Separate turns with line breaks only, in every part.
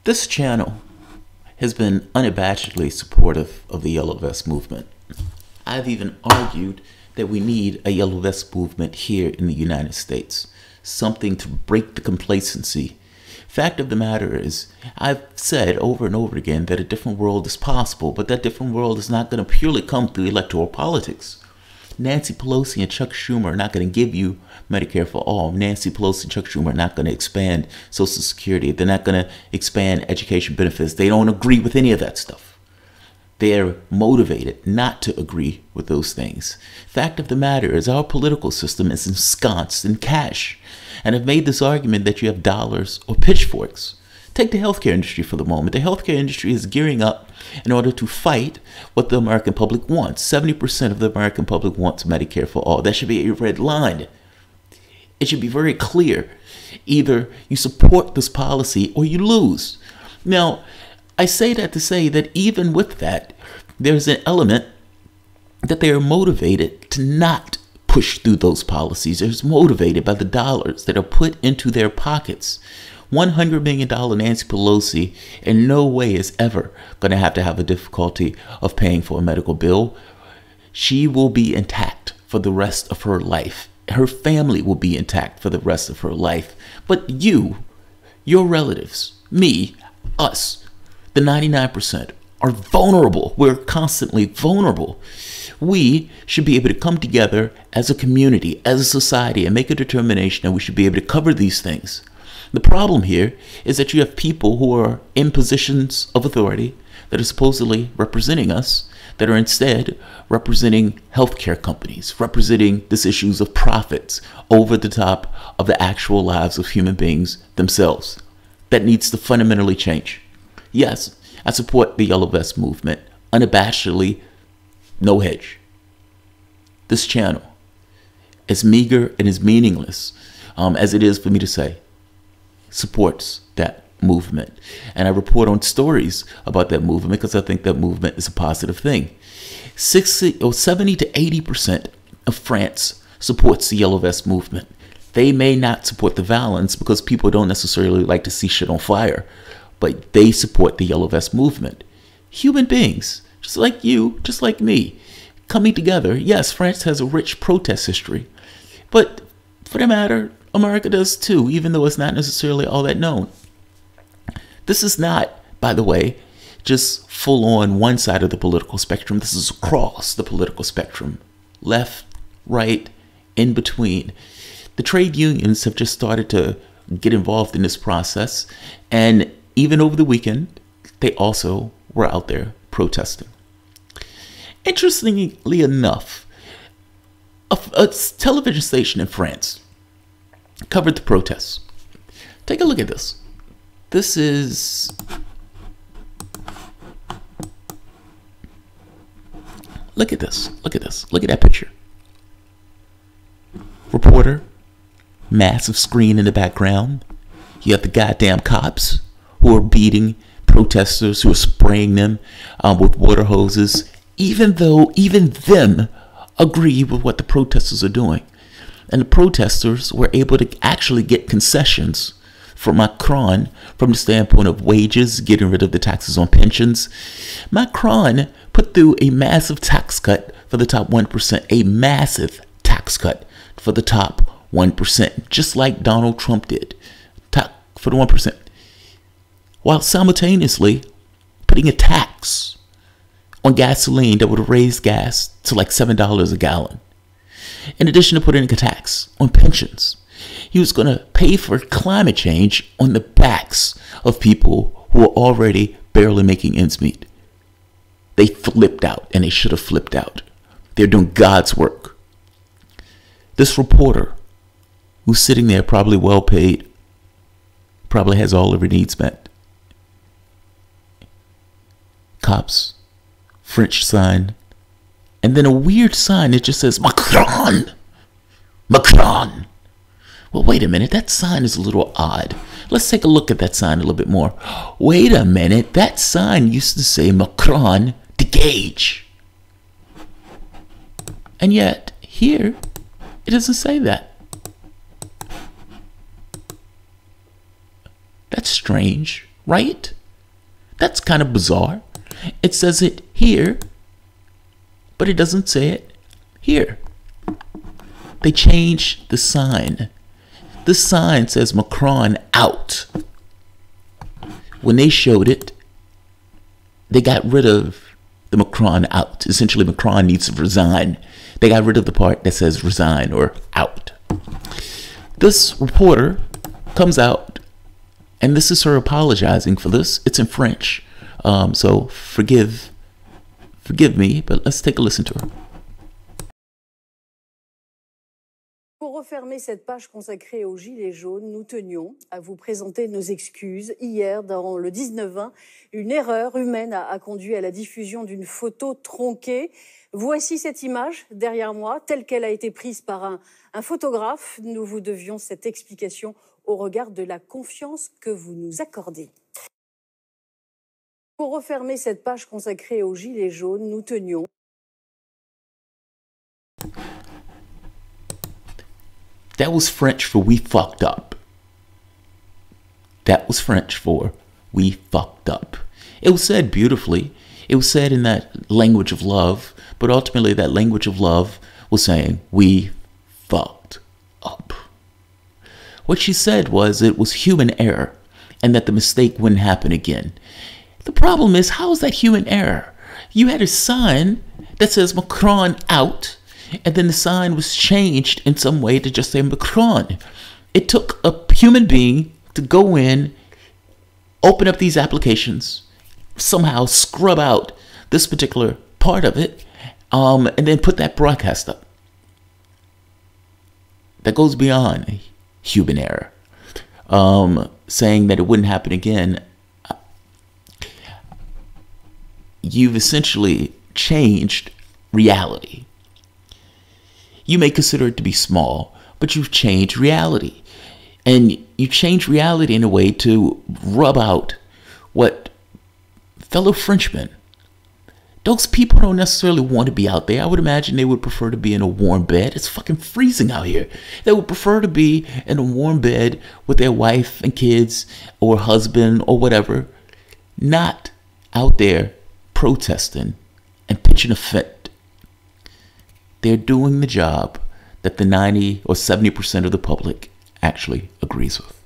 This channel has been unabashedly supportive of the Yellow Vest movement. I've even argued that we need a Yellow Vest movement here in the United States, something to break the complacency. Fact of the matter is, I've said over and over again that a different world is possible, but that different world is not going to purely come through electoral politics. Nancy Pelosi and Chuck Schumer are not going to give you Medicare for all. Nancy Pelosi and Chuck Schumer are not going to expand Social Security. They're not going to expand education benefits. They don't agree with any of that stuff. They're motivated not to agree with those things. Fact of the matter is, our political system is ensconced in cash. And I've made this argument that you have dollars or pitchforks. Take the healthcare industry for the moment. The healthcare industry is gearing up in order to fight what the American public wants. 70% of the American public wants Medicare for all. That should be a red line. It should be very clear. Either you support this policy or you lose. Now, I say that to say that even with that, there's an element that they are motivated to not push through those policies. They're motivated by the dollars that are put into their pockets. $100 million Nancy Pelosi in no way is ever going to have a difficulty of paying for a medical bill. She will be intact for the rest of her life. Her family will be intact for the rest of her life. But you, your relatives, me, us, the 99% are vulnerable. We're constantly vulnerable. We should be able to come together as a community, as a society, and make a determination that we should be able to cover these things. The problem here is that you have people who are in positions of authority that are supposedly representing us, that are instead representing healthcare companies, representing these issues of profits over the top of the actual lives of human beings themselves. That needs to fundamentally change. Yes, I support the Yellow Vest movement, unabashedly, no hedge. This channel, as meager and as meaningless as it is for me to say, supports that movement. And I report on stories about that movement because I think that movement is a positive thing. 70 to 80% of France supports the Yellow Vest movement. They may not support the violence because people don't necessarily like to see shit on fire, but they support the Yellow Vest movement. Human beings, just like you, just like me, coming together. Yes, France has a rich protest history, but for the matter, America does too, even though it's not necessarily all that known. This is not, by the way, just full on one side of the political spectrum. This is across the political spectrum. Left, right, in between. The trade unions have just started to get involved in this process. And even over the weekend, they also were out there protesting. Interestingly enough, a television station in France covered the protests. Take a look at this. This is look at this. Look at this. Look at that picture. Reporter, massive screen in the background. You have the goddamn cops who are beating protesters, who are spraying them with water hoses, even though even them agree with what the protesters are doing. And the protesters were able to actually get concessions from Macron from the standpoint of wages, getting rid of the taxes on pensions. Macron put through a massive tax cut for the top 1%, a massive tax cut for the top 1%, just like Donald Trump did for the 1%, while simultaneously putting a tax on gasoline that would have raised gas to like $7 a gallon. In addition to putting a tax on pensions, he was going to pay for climate change on the backs of people who are already barely making ends meet. They flipped out, and they should have flipped out. They're doing God's work. This reporter, who's sitting there probably well paid, probably has all of her needs met. Cops, French sign, and then a weird sign that just says Macron. Macron. Well, wait a minute. That sign is a little odd. Let's take a look at that sign a little bit more. Wait a minute. That sign used to say Macron dégage. And yet, here, it doesn't say that. That's strange. right? That's kind of bizarre. It says it here, but it doesn't say it here. They changed the sign. The sign says Macron out. When they showed it, they got rid of the Macron out. Essentially, Macron needs to resign. They got rid of the part that says resign or out. This reporter comes out, and this is her apologizing for this. It's in French, so forgive me, but let's take a listen to her.
Pour refermer cette page consacrée aux Gilets jaunes, nous tenions à vous présenter nos excuses. Hier, dans le 19-20, une erreur humaine a conduit à la diffusion d'une photo tronquée. Voici cette image derrière moi, telle qu'elle a été prise par un photographe. Nous vous devions cette explication au regard de la confiance que vous nous accordez. Pour refermer cette page consacrée aux Gilets jaunes, nous tenions...
That was French for we fucked up. That was French for we fucked up. It was said beautifully. It was said in that language of love, but ultimately that language of love was saying we fucked up. What she said was it was human error and that the mistake wouldn't happen again. The problem is, how is that human error? You had a sign that says Macron out, and then the sign was changed in some way to just say Macron. It took a human being to go in, open up these applications, somehow scrub out this particular part of it, and then put that broadcast up. That goes beyond human error. Saying that it wouldn't happen again. You've essentially changed reality. You may consider it to be small, but you've changed reality. And you change reality in a way to rub out what fellow Frenchmen, those people don't necessarily want to be out there. I would imagine they would prefer to be in a warm bed. It's fucking freezing out here. They would prefer to be in a warm bed with their wife and kids or husband or whatever, not out there protesting and pitching a fit. They're doing the job that the 90 or 70% of the public actually agrees with.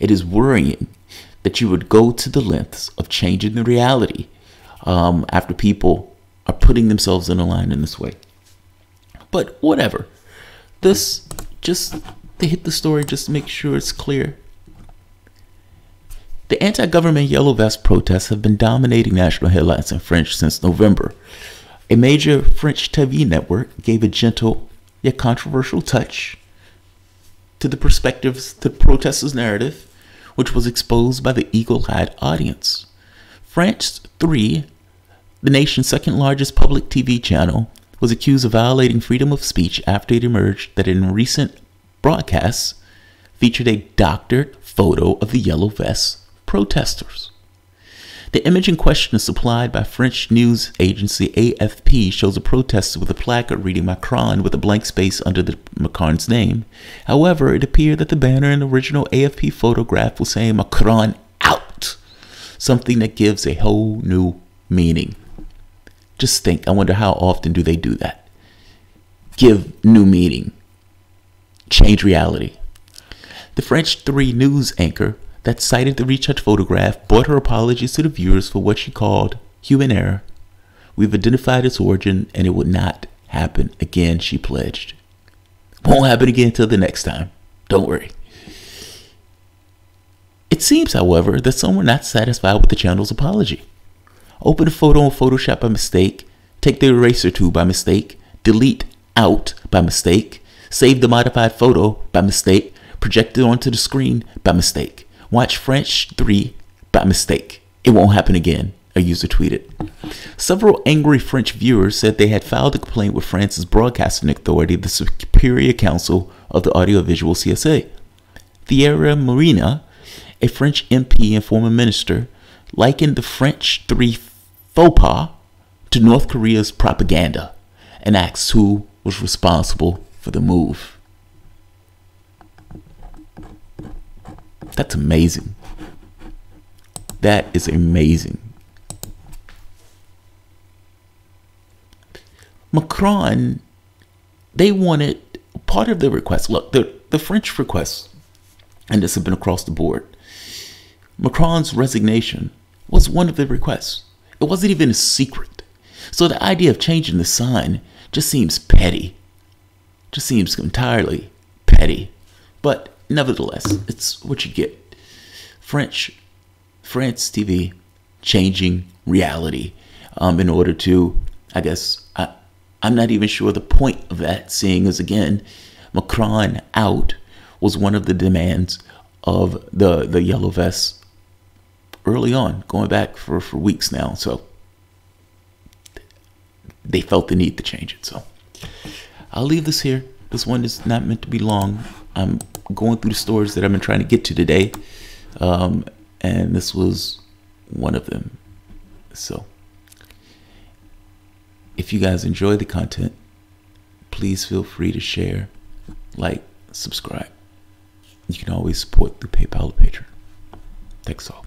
It is worrying that you would go to the lengths of changing the reality after people are putting themselves in a line in this way. But whatever. This just to hit the story just to make sure it's clear. The anti-government Yellow Vest protests have been dominating national headlines in French since November. A major French TV network gave a gentle yet controversial touch to the perspectives to the protesters' narrative, which was exposed by the eagle-eyed audience. France 3, the nation's second largest public TV channel, was accused of violating freedom of speech after it emerged that in recent broadcasts featured a doctored photo of the Yellow Vest protesters. The image in question is supplied by French news agency AFP, shows a protester with a placard reading Macron with a blank space under the Macron's name. However, it appeared that the banner in the original AFP photograph was saying Macron out, something that gives a whole new meaning. Just think, I wonder how often do they do that? Give new meaning. Change reality. The French 3 news anchor that cited the retouched photograph brought her apologies to the viewers for what she called human error. We've identified its origin and it would not happen again, she pledged. Won't happen again until the next time. Don't worry. It seems, however, that some were not satisfied with the channel's apology. Open a photo in Photoshop by mistake, take the eraser tool by mistake, delete out by mistake, save the modified photo by mistake, project it onto the screen by mistake. Watch French 3 by mistake. It won't happen again, a user tweeted. Several angry French viewers said they had filed a complaint with France's broadcasting authority, the Superior Council of the Audiovisual CSA. Thierry Marina, a French MP and former minister, likened the French 3 faux pas to North Korea's propaganda and asked who was responsible for the move. That's amazing. That is amazing. Macron, they wanted part of the request. Look, the French request, and this has been across the board, Macron's resignation was one of the requests. It wasn't even a secret. So the idea of changing the sign just seems petty. Just seems entirely petty. But nevertheless, it's what you get. France TV changing reality in order to, I guess, I'm not even sure the point of that, seeing as, again, Macron out was one of the demands of the Yellow Vests early on, going back for weeks now. So they felt the need to change it. So I'll leave this here. This one is not meant to be long. I'm going through the stories that I've been trying to get to today. And this was one of them. So if you guys enjoy the content, please feel free to share, like, subscribe. You can always support through PayPal or Patreon. Thanks all.